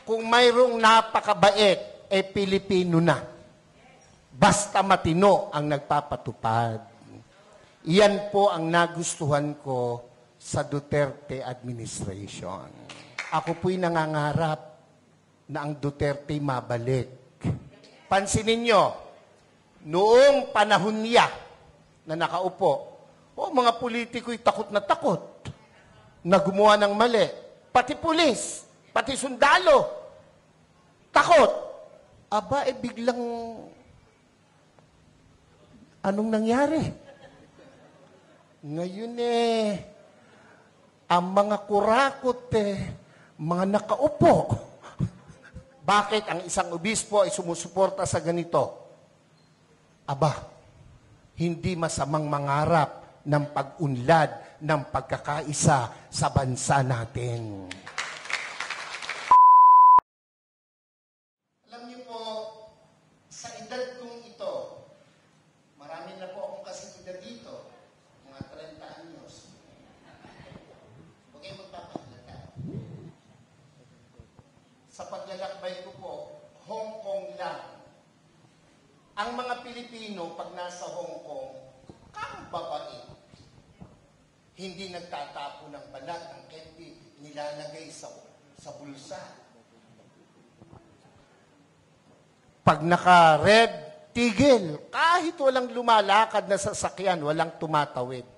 kung mayroong napakabait, Pilipino na. Basta matino ang nagpapatupad. Iyan po ang nagustuhan ko sa Duterte administration. Ako po'y nangangarap na ang Duterte mabalik. Pansinin nyo, noong panahon niya na nakaupo, mga politiko'y takot na gumawa ng mali. Pati pulis, pati sundalo, takot. Aba, biglang, anong nangyari? Ngayon ang mga kurakot mga nakaupo. Bakit ang isang obispo ay sumusuporta sa ganito? Aba, hindi masamang mangarap ng pag-unlad ng pagkakaisa sa bansa natin. Alam niyo po, sa edad kong ito, marami na po akong kasigida dito, mga 30 anyos. Huwag kayo magpapahilata. Sa paglalakbay ko po, Hong Kong lang. Ang mga Pilipino, pag nasa Hong Kong, kang babae. Hindi nagtatapo ng balat ng candy, nilalagay sa bulsa. Pag naka-red, tigil. Kahit walang lumalakad na sasakyan, walang tumatawid.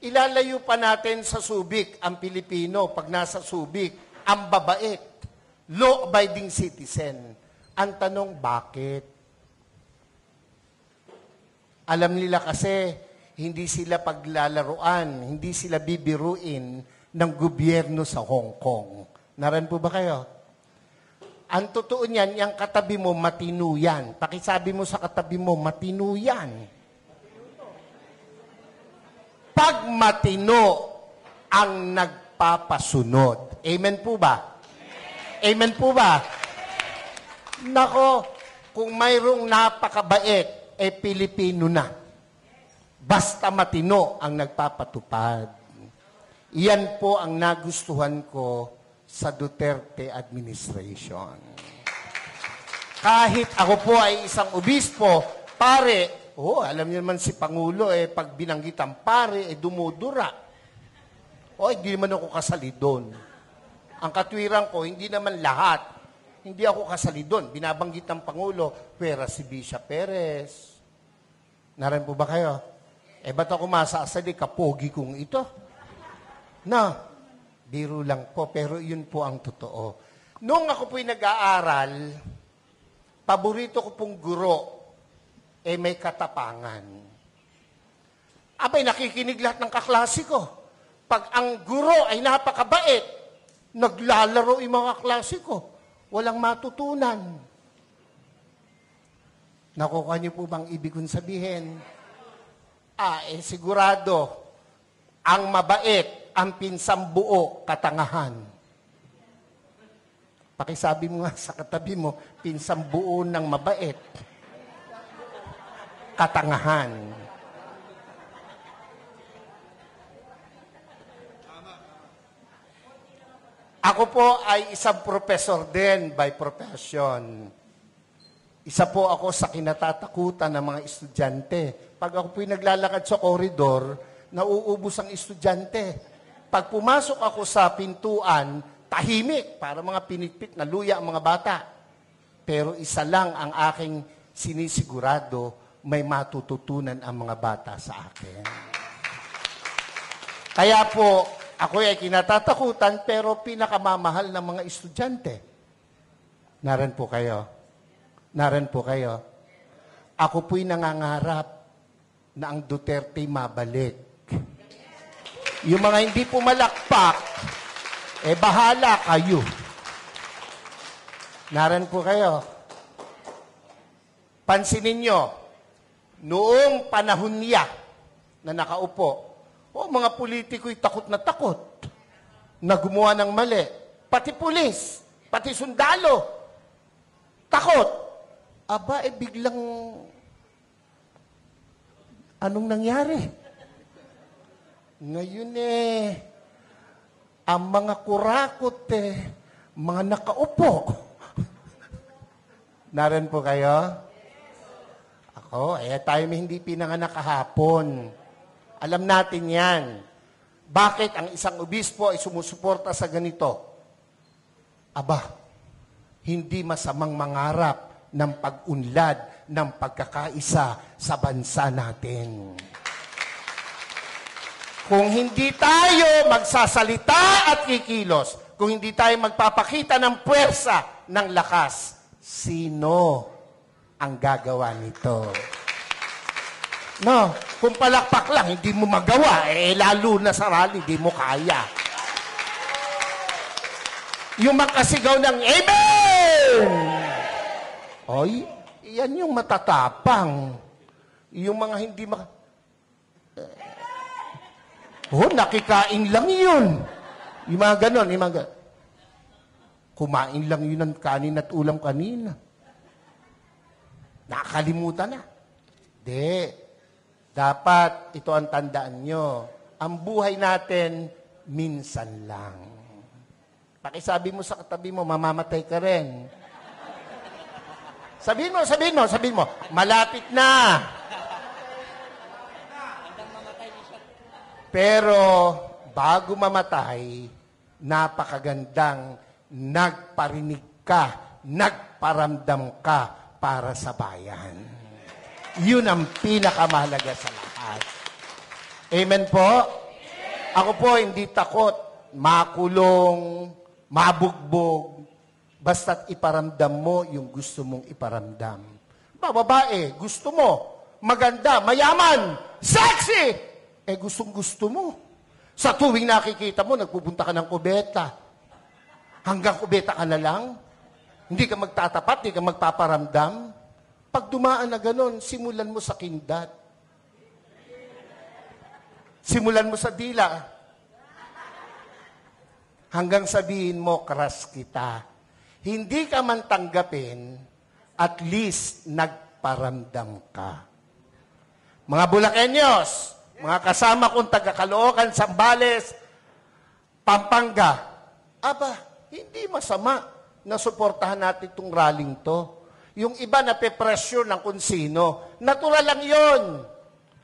Ilalayo pa natin sa Subic ang Pilipino pag nasa Subic, ang babait, law-abiding citizen. Ang tanong, bakit? Alam nila kasi, hindi sila paglalaruan, hindi sila bibiruin ng gobyerno sa Hong Kong. Naran po ba kayo? Ang totoo niyan, yung katabi mo, matino yan. Pakisabi mo sa katabi mo, matino yan. Pag matino ang nagpapasunod. Amen po ba? Amen po ba? Nako, kung mayroong napakabait, Pilipino na. Basta matino ang nagpapatupad. Iyan po ang nagustuhan ko sa Duterte administration. Kahit ako po ay isang obispo, pare, alam niyo naman si Pangulo, pag binanggit ang pare, dumudura. Hindi naman ako kasali doon. Ang katwiran ko, hindi naman lahat. Hindi ako kasali doon. Binabanggit ng Pangulo, pera si Bishop Perez. Naran po ba kayo? Ba't ako masasali? Kapogi kong ito. Biro lang po, pero yun po ang totoo. Noong ako po'y nag-aaral, paborito ko pong guro, may katapangan. Abay, nakikinig lahat ng kaklase ko. Pag ang guro ay napakabait, naglalaro yung mga klase ko. Walang matutunan. Nakukuha niyo po bang ibig kong sabihin? Sigurado, ang mabait, ang pinsang buo, katangahan. Pakisabi mo nga sa katabi mo, pinsang buo ng mabait, katangahan. Ako po ay isang professor din by profession. Isa po ako sa kinatatakutan ng mga estudyante. Pag ako po'y naglalakad sa koridor, nauubos ang estudyante. Pag pumasok ako sa pintuan, tahimik, para mga pinitpit na luya ang mga bata. Pero isa lang ang aking sinisigurado, may matututunan ang mga bata sa akin. Kaya po, ako ay kinatatakutan, pero pinakamamahal ng mga estudyante. Naran po kayo. Naran po kayo. Ako po'y nangangarap na ang Duterte mabalik. Yung mga hindi pumalakpak, bahala kayo. Naran po kayo. Pansinin nyo, noong panahon niya na nakaupo, mga politiko'y takot na gumawa ng mali. Pati pulis, pati sundalo, takot. Aba, biglang, anong nangyari? Ngayon ang mga kurakot mga nakaupo. Naran po kayo? Ako, tayo may hindi pinanganak kahapon. Alam natin yan. Bakit ang isang obispo ay sumusuporta sa ganito? Aba, hindi masamang mangarap ng pag-unlad ng pagkakaisa sa bansa natin. Kung hindi tayo magsasalita at kikilos, kung hindi tayo magpapakita ng puwersa, ng lakas, sino ang gagawa nito? No, kung palakpak lang, hindi mo magawa, lalo na sa rally, hindi mo kaya. Yung makasigaw ng Amen! Oy, yan yung matatapang. Yung mga hindi nakikain lang yun. Yung mga ganon, kumain lang yun ng kanin at ulam kanina. Nakakalimutan na. Di. Dapat, ito ang tandaan nyo. Ang buhay natin, minsan lang. Pakisabi mo sa katabi mo, mamamatay ka rin. Sabihin mo, malapit na. Pero, bago mamatay, napakagandang nagparinig ka, nagparamdam ka para sa bayan. Yun ang pinakamahalaga sa lahat. Amen po? Ako po hindi takot, makulong, mabugbog, basta't iparamdam mo yung gusto mong iparamdam. Babae, gusto mo, maganda, mayaman, sexy! Gustong-gusto mo. Sa tuwing nakikita mo, nagpupunta ka ng kubeta. Hanggang kubeta ka na lang. Hindi ka magtatapat, hindi ka magpaparamdam. Pag dumaan na ganon, simulan mo sa kindat. Simulan mo sa dila. Hanggang sabihin mo, crush kita. Hindi ka man tanggapin, at least nagparamdam ka. Mga Bulakenyos, mga kasama kong taga-Caloocan, Zambales, Pampanga, hindi masama na suportahan natin itong rallying to. Yung iba na pe-pressure ng kung sino. Natural lang yon.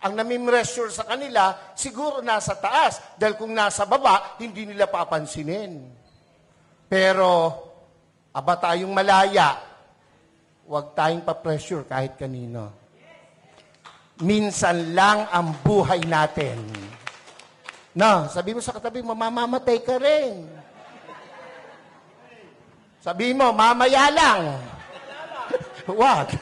Ang nami-pressure sa kanila, siguro nasa taas. Dahil kung nasa baba, hindi nila papansinin. Pero, tayong malaya, huwag tayong pa-pressure kahit kanino. Minsan lang ang buhay natin. No, sabi mo sa katabi, mamamatay ka rin. Sabi mo, mamaya lang. Wag.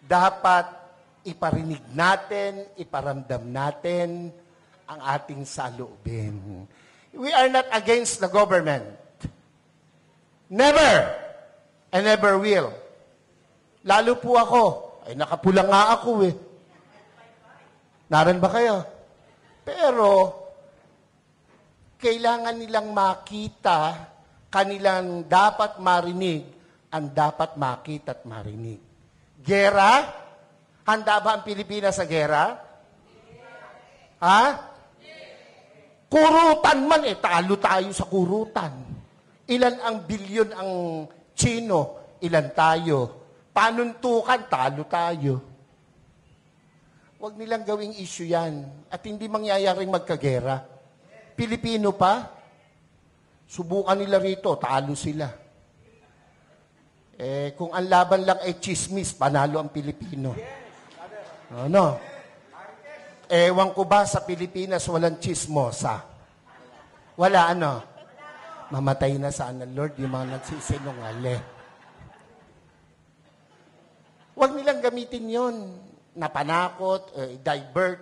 Dapat iparinig natin, iparamdam natin ang ating saloobin. We are not against the government. Never. I never will. Lalo po ako. Nakapula nga ako Naran ba kayo? Pero, kailangan nilang makita, kanilang dapat marinig, ang dapat makita at marinig. Gera? Handa ba ang Pilipinas sa gera? Ha? Kurutan man, talo tayo sa kurutan. Ilan ang bilyon ang Chino, ilan tayo? Panuntukan, talo tayo. Huwag nilang gawing issue yan. At hindi mangyayaring magkagera. Pilipino pa, subukan nila rito, talo sila. Kung ang laban lang ay chismis, panalo ang Pilipino. Ano? Ewan ko ba sa Pilipinas walang chismosa? Wala Mamatay na sana, Lord, yung mga nagsisinungali. Huwag nilang gamitin yon na panakot, divert.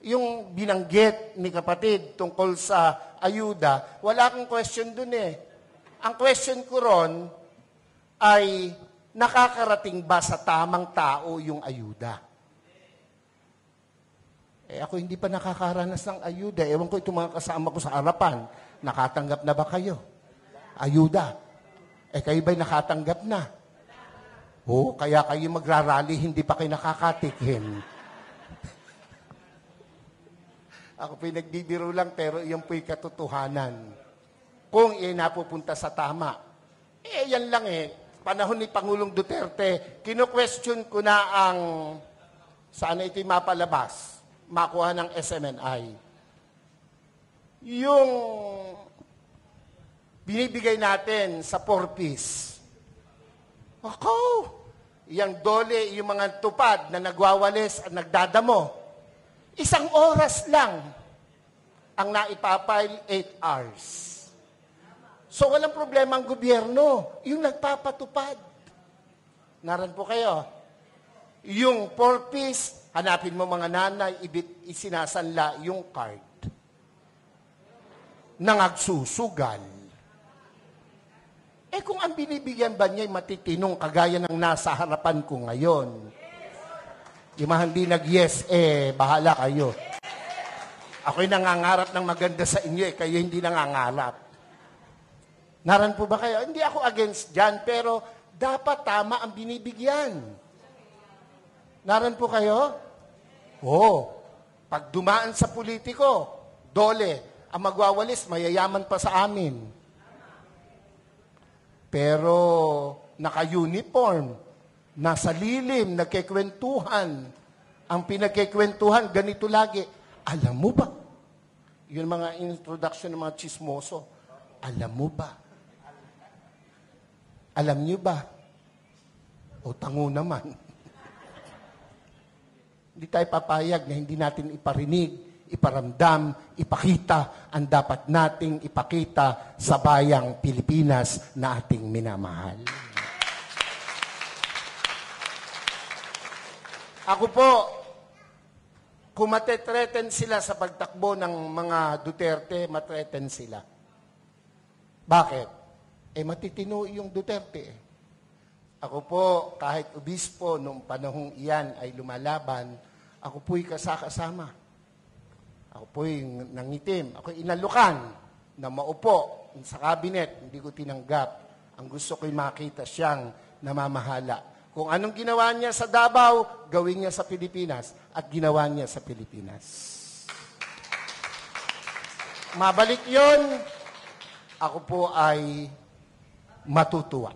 Yung binanggit ni kapatid tungkol sa ayuda, wala akong question dun Ang question ko ron ay, nakakarating ba sa tamang tao yung ayuda? Ako hindi pa nakakaranas ng ayuda. Ewan ko itong mga kasama ko sa harapan. Nakatanggap na ba kayo? Ayuda. Kayo ba'y nakatanggap na? Kaya kayo magrarally, hindi pa kayo nakakatikim. Ako po'y nagbibiro lang, pero iyon po'y katotohanan. Kung iyan napupunta sa tama. Yan lang panahon ni Pangulong Duterte, kino-question ko na ang, sana ito'y mapalabas, makuha ng SMNI. Yung binibigay natin sa 4-piece. Ako, yung dole, yung mga tupad na nagwawalis at nagdadamo, 1 oras lang ang naipapile 8 hours. So walang problema ang gobyerno, yung nagpapatupad. Naran po kayo. Yung 4-piece, hanapin mo mga nanay, isinasanla yung card. Nangagsusugal. Kung ang binibigyan ba niya ay matitinong kagaya ng nasa harapan ko ngayon, yung mga hindi nag-yes, bahala kayo. Ako'y nangangarap ng maganda sa inyo, kayo hindi nangangarap. Naran po ba kayo? Hindi ako against dyan, pero dapat tama ang binibigyan. Naran po kayo? Pag dumaan sa politiko, dole, ang magwawalis, mayayaman pa sa amin. Pero naka-uniform, nasa lilim, nagkikwentuhan. Ang pinagkikwentuhan, ganito lagi. Alam mo ba? Yun mga introduction ng mga chismoso. Alam mo ba? Alam niyo ba? O tango naman. Hindi tayo papayag na hindi natin iparinig, iparamdam, ipakita ang dapat nating ipakita sa bayang Pilipinas na ating minamahal. Ako po, kung matetreten sila sa pagtakbo ng mga Duterte, matreten sila. Bakit? Matitino yung Duterte. Ako po, kahit obispo, nung panahong iyan ay lumalaban, ako po'y kasama. Ako po'y nangitim. Ako'y inalukan na maupo sa kabinet. Hindi ko tinanggap. Ang gusto ko'y makita siyang namamahala. Kung anong ginawa niya sa Davao, gawin niya sa Pilipinas. At ginawa niya sa Pilipinas. Mabalik yon, ako po ay matutuwa.